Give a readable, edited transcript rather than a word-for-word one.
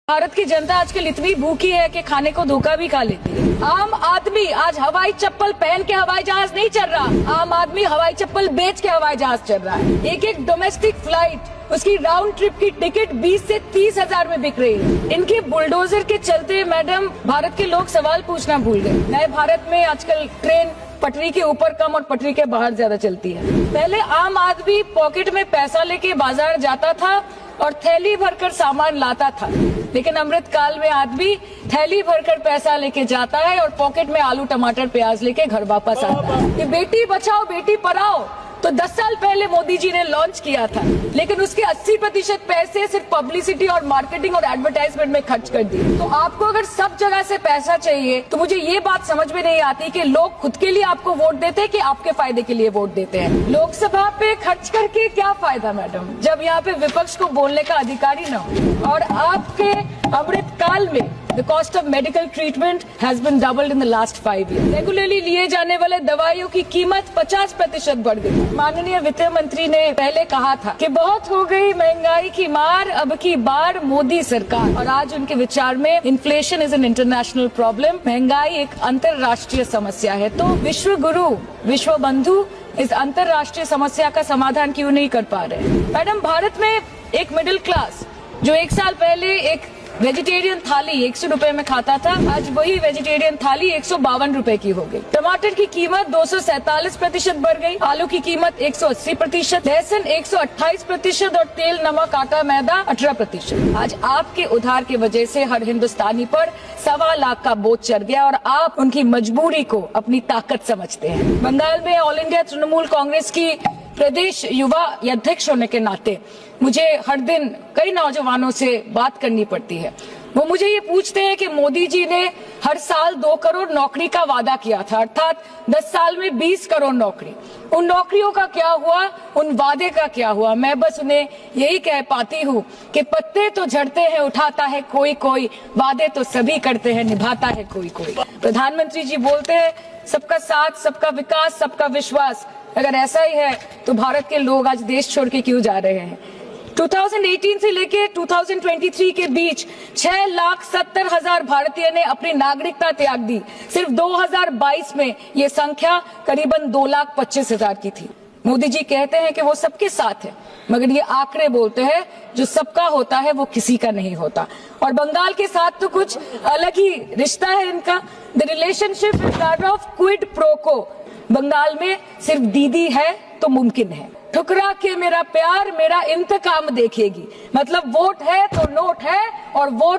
भारत की जनता आजकल इतनी भूखी है कि खाने को धोखा भी खा लेती है। आम आदमी आज हवाई चप्पल पहन के हवाई जहाज नहीं चल रहा, आम आदमी हवाई चप्पल बेच के हवाई जहाज चल रहा है। एक एक डोमेस्टिक फ्लाइट उसकी राउंड ट्रिप की टिकट 20 से 30 हजार में बिक रही है। इनके बुलडोजर के चलते मैडम भारत के लोग सवाल पूछना भूल गए। नए भारत में आजकल ट्रेन पटरी के ऊपर कम और पटरी के बाहर ज्यादा चलती है। पहले आम आदमी पॉकेट में पैसा लेके बाजार जाता था और थैली भरकर सामान लाता था, लेकिन अमृत काल में आदमी थैली भरकर पैसा लेके जाता है और पॉकेट में आलू टमाटर प्याज लेके घर वापस आता है। ये बेटी बचाओ बेटी पढ़ाओ तो 10 साल पहले मोदी जी ने लॉन्च किया था, लेकिन उसके 80% पैसे सिर्फ पब्लिसिटी और मार्केटिंग और एडवर्टाइजमेंट में खर्च कर दिए। तो आपको अगर सब जगह से पैसा चाहिए तो मुझे ये बात समझ में नहीं आती कि लोग खुद के लिए आपको वोट देते हैं कि आपके फायदे के लिए वोट देते हैं। लोकसभा पे खर्च करके क्या फायदा मैडम, जब यहाँ पे विपक्ष को बोलने का अधिकार ही न हो। और आपके अमृत काल में The cost of medical treatment has been doubled in the last 5 years. Regularly लिए जाने वाले दवाइयों की कीमत 50% बढ़ गई। माननीय वित्त मंत्री ने पहले कहा था कि बहुत हो गई महंगाई की मार, अब की बार मोदी सरकार। और आज उनके विचार में inflation is an international problem, महंगाई एक अंतर्राष्ट्रीय समस्या है। तो विश्व गुरु विश्व बंधु इस अंतर्राष्ट्रीय समस्या का समाधान क्यों नहीं कर पा रहे? मैडम, भारत में एक मिडिल क्लास जो 1 साल पहले एक वेजिटेरियन थाली 100 रुपए में खाता था, आज वही वेजिटेरियन थाली 152 रुपए की हो गई। टमाटर की कीमत 247% बढ़ गई, आलू की कीमत 180%, लहसुन 128% और तेल नमक आटा मैदा 18%। आज आपके उधार की वजह से हर हिंदुस्तानी पर 1.25 लाख का बोझ चढ़ गया और आप उनकी मजबूरी को अपनी ताकत समझते हैं। बंगाल में ऑल इंडिया तृणमूल कांग्रेस की प्रदेश युवा अध्यक्ष होने के नाते मुझे हर दिन कई नौजवानों से बात करनी पड़ती है। वो मुझे ये पूछते हैं कि मोदी जी ने हर साल 2 करोड़ नौकरी का वादा किया था, अर्थात 10 साल में 20 करोड़ नौकरी। उन नौकरियों का क्या हुआ, उन वादे का क्या हुआ? मैं बस उन्हें यही कह पाती हूँ कि पत्ते तो झड़ते हैं उठाता है कोई कोई, वादे तो सभी करते हैं निभाता है कोई कोई। प्रधानमंत्री जी बोलते हैं सबका साथ सबका विकास सबका विश्वास। अगर ऐसा ही है तो भारत के लोग आज देश छोड़ के क्यों जा रहे हैं? 2018 से लेके 2023 के बीच 6,70,000 भारतीय ने अपनी नागरिकता त्याग दी। सिर्फ 2022 में ये संख्या करीबन 2,25,000 की थी। मोदी जी कहते हैं कि वो सबके साथ है, मगर ये आंकड़े बोलते हैं जो सबका होता है वो किसी का नहीं होता। और बंगाल के साथ तो कुछ अलग ही रिश्ता है इनका। The relationship is that of quid pro को। बंगाल में सिर्फ दीदी है तो मुमकिन है, ठुकरा के मेरा प्यार मेरा इंतकाम देखेगी। मतलब वोट है तो नोट है और वोट